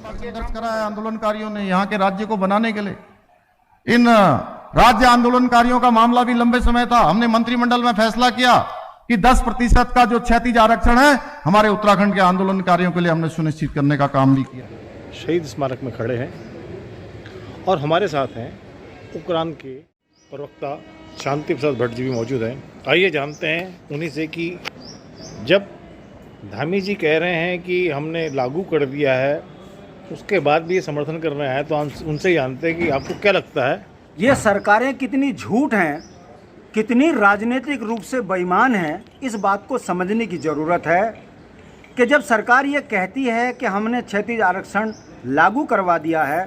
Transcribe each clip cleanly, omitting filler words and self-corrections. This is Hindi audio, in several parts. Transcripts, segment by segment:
संघर्ष करा है आंदोलनकारियों ने यहाँ के राज्य को बनाने के लिए। इन राज्य आंदोलनकारियों का मामला भी लंबे समय था। हमने मंत्रिमंडल में फैसला किया कि 10% का जो क्षैतिज आरक्षण है हमारे उत्तराखंड के आंदोलनकारियों के लिए हमने सुनिश्चित करने का काम भी किया। शहीद स्मारक में खड़े हैं और हमारे साथ हैं उपक्रांत के प्रवक्ता शांति प्रसाद भट्ट जी भी मौजूद हैं। आइए जानते हैं उन्हीं से कि जब धामी जी कह रहे हैं कि हमने लागू कर दिया है, उसके बाद भी ये समर्थन कर रहे हैं, तो हम उनसे जानते हैं कि आपको क्या लगता है ये सरकारें कितनी झूठ हैं, कितनी राजनीतिक रूप से बेईमान हैं। इस बात को समझने की ज़रूरत है कि जब सरकार ये कहती है कि हमने क्षैतिज आरक्षण लागू करवा दिया है,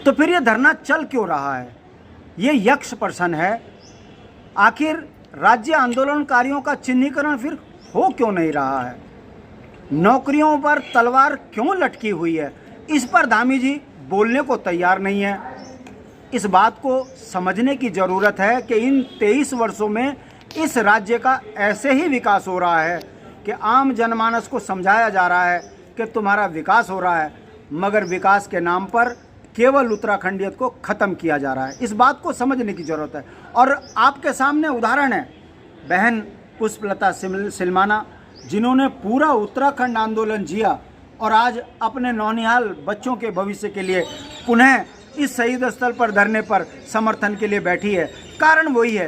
तो फिर ये धरना चल क्यों रहा है? ये यक्ष प्रश्न है। आखिर राज्य आंदोलनकारियों का चिन्हीकरण फिर हो क्यों नहीं रहा है? नौकरियों पर तलवार क्यों लटकी हुई है? इस पर धामी जी बोलने को तैयार नहीं है। इस बात को समझने की ज़रूरत है कि इन 23 वर्षों में इस राज्य का ऐसे ही विकास हो रहा है कि आम जनमानस को समझाया जा रहा है कि तुम्हारा विकास हो रहा है, मगर विकास के नाम पर केवल उत्तराखंडियत को ख़त्म किया जा रहा है। इस बात को समझने की ज़रूरत है। और आपके सामने उदाहरण है बहन पुष्पलता सिलमाना, जिन्होंने पूरा उत्तराखंड आंदोलन जिया और आज अपने नौनिहाल बच्चों के भविष्य के लिए पुनः इस शहीद स्थल पर धरने पर समर्थन के लिए बैठी है। कारण वही है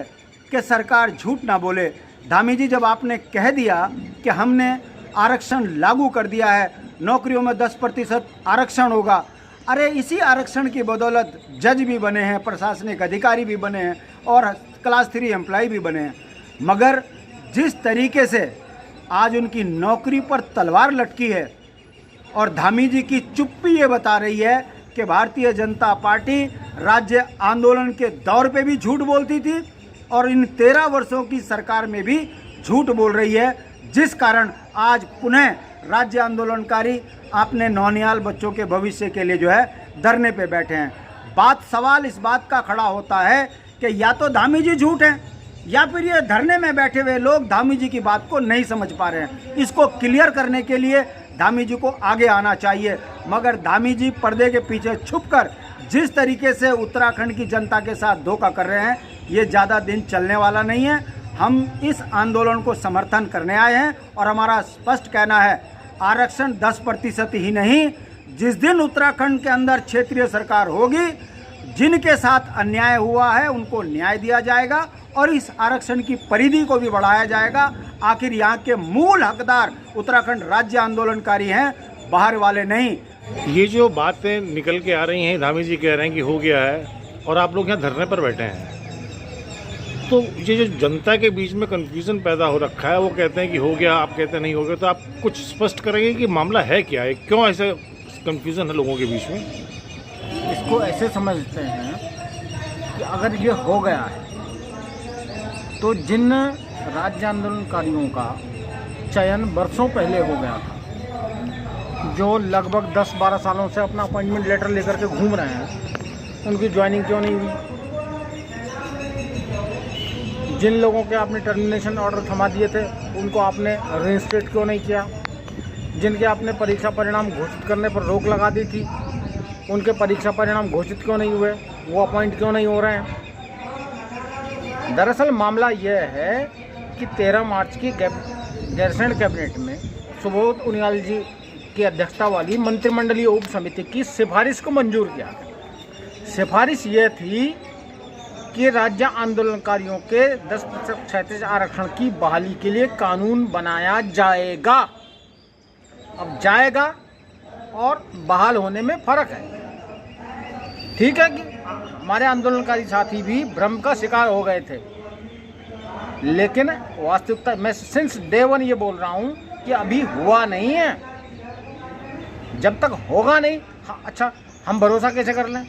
कि सरकार झूठ ना बोले। धामी जी, जब आपने कह दिया कि हमने आरक्षण लागू कर दिया है, नौकरियों में 10% आरक्षण होगा, अरे इसी आरक्षण की बदौलत जज भी बने हैं, प्रशासनिक अधिकारी भी बने हैं और क्लास 3 एम्प्लॉय भी बने हैं। मगर जिस तरीके से आज उनकी नौकरी पर तलवार लटकी है और धामी जी की चुप्पी ये बता रही है कि भारतीय जनता पार्टी राज्य आंदोलन के दौर पे भी झूठ बोलती थी और इन 13 वर्षों की सरकार में भी झूठ बोल रही है, जिस कारण आज पुनः राज्य आंदोलनकारी अपने नौनिहाल बच्चों के भविष्य के लिए जो है धरने पे बैठे हैं। सवाल इस बात का खड़ा होता है कि या तो धामी जी झूठ हैं या फिर ये धरने में बैठे हुए लोग धामी जी की बात को नहीं समझ पा रहे हैं। इसको क्लियर करने के लिए धामी जी को आगे आना चाहिए, मगर धामी जी पर्दे के पीछे छुपकर जिस तरीके से उत्तराखंड की जनता के साथ धोखा कर रहे हैं, ये ज़्यादा दिन चलने वाला नहीं है। हम इस आंदोलन को समर्थन करने आए हैं और हमारा स्पष्ट कहना है, आरक्षण 10% ही नहीं, जिस दिन उत्तराखंड के अंदर क्षेत्रीय सरकार होगी, जिनके साथ अन्याय हुआ है उनको न्याय दिया जाएगा और इस आरक्षण की परिधि को भी बढ़ाया जाएगा। आखिर यहाँ के मूल हकदार उत्तराखंड राज्य आंदोलनकारी हैं, बाहर वाले नहीं। ये जो बातें निकल के आ रही हैं, धामी जी कह रहे हैं कि हो गया है और आप लोग यहाँ धरने पर बैठे हैं, तो ये जो जनता के बीच में कन्फ्यूज़न पैदा हो रखा है, वो कहते हैं कि हो गया, आप कहते हैं नहीं हो गया, तो आप कुछ स्पष्ट करेंगे कि मामला है क्या है, क्यों ऐसे कन्फ्यूज़न है लोगों के बीच में? इसको ऐसे समझते हैं कि अगर ये हो गया है तो जिन राज्य आंदोलनकारियों का चयन वर्षों पहले हो गया था, जो लगभग 10-12 सालों से अपना अपॉइंटमेंट लेटर लेकर के घूम रहे हैं, उनकी ज्वाइनिंग क्यों नहीं हुई? जिन लोगों के आपने टर्मिनेशन ऑर्डर थमा दिए थे, उनको आपने रेजिस्ट्रेट क्यों नहीं किया? जिनके आपने परीक्षा परिणाम घोषित करने पर रोक लगा दी थी, उनके परीक्षा परिणाम घोषित क्यों नहीं हुए? वो अपॉइंट क्यों नहीं हो रहे हैं? दरअसल मामला यह है कि 13 मार्च की गैरसैंण कैबिनेट में सुबोध उनियाल जी की अध्यक्षता वाली मंत्रिमंडलीय उप समिति की सिफारिश को मंजूर किया। सिफारिश ये थी कि राज्य आंदोलनकारियों के 10% क्षैतिज आरक्षण की बहाली के लिए कानून बनाया जाएगा। अब जाएगा और बहाल होने में फ़र्क है। ठीक है कि हमारे आंदोलनकारी साथी भी भ्रम का शिकार हो गए थे, लेकिन वास्तविकता मैं सिंस डे 1 ये बोल रहा हूँ कि अभी हुआ नहीं है। जब तक होगा नहीं, अच्छा हम भरोसा कैसे कर लें?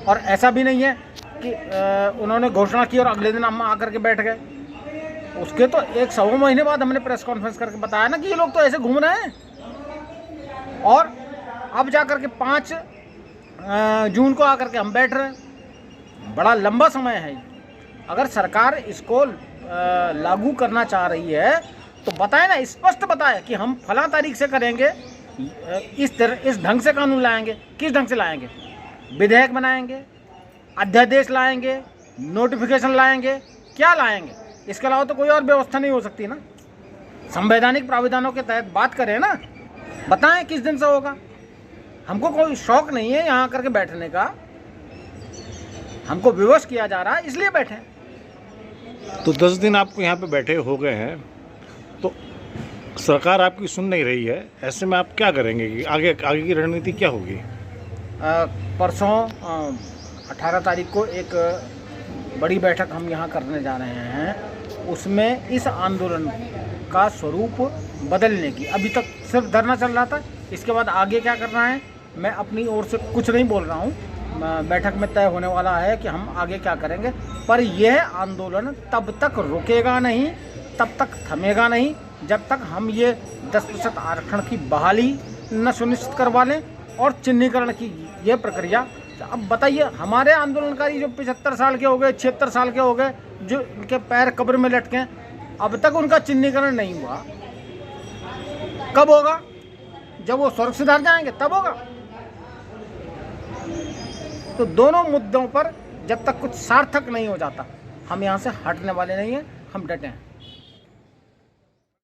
और ऐसा भी नहीं है कि उन्होंने घोषणा की और अगले दिन हम आकर के बैठ गए। उसके तो 1-1.25 महीने बाद हमने प्रेस कॉन्फ्रेंस करके बताया ना कि ये लोग तो ऐसे घूम रहे हैं। और अब जाकर के 5 जून को आकर के हम बैठ रहे हैं। बड़ा लंबा समय है। अगर सरकार इसको लागू करना चाह रही है तो बताए ना, स्पष्ट बताए कि हम फला तारीख से करेंगे इस ढंग से कानून लाएंगे। किस ढंग से लाएंगे? विधेयक बनाएंगे, अध्यादेश लाएंगे, नोटिफिकेशन लाएंगे, क्या लाएंगे? इसके अलावा तो कोई और व्यवस्था नहीं हो सकती ना। संवैधानिक प्राविधानों के तहत बात करें ना, बताएं किस दिन से होगा। हमको कोई शौक नहीं है यहाँ करके बैठने का, हमको विवश किया जा रहा है इसलिए बैठे। तो 10 दिन आपको यहाँ पे बैठे हो गए हैं, तो सरकार आपकी सुन नहीं रही है, ऐसे में आप क्या करेंगे कि आगे की रणनीति क्या होगी? परसों 18 तारीख को एक बड़ी बैठक हम यहाँ करने जा रहे हैं, उसमें इस आंदोलन का स्वरूप बदलने की, अभी तक सिर्फ धरना चल रहा था, इसके बाद आगे क्या करना है मैं अपनी ओर से कुछ नहीं बोल रहा हूँ। बैठक में तय होने वाला है कि हम आगे क्या करेंगे, पर यह आंदोलन तब तक रुकेगा नहीं, तब तक थमेगा नहीं, जब तक हम ये 10% आरक्षण की बहाली न सुनिश्चित करवा लें और चिन्हीकरण की ये प्रक्रिया। अब बताइए, हमारे आंदोलनकारी जो 75 साल के हो गए, 76 साल के हो गए, जो उनके पैर कब्र में लटके, अब तक उनका चिन्हीकरण नहीं हुआ, कब होगा? जब वो स्वर्ग सिधार जाएंगे तब होगा। तो दोनों मुद्दों पर जब तक कुछ सार्थक नहीं हो जाता, हम यहाँ से हटने वाले नहीं हैं, हम डटे हैं।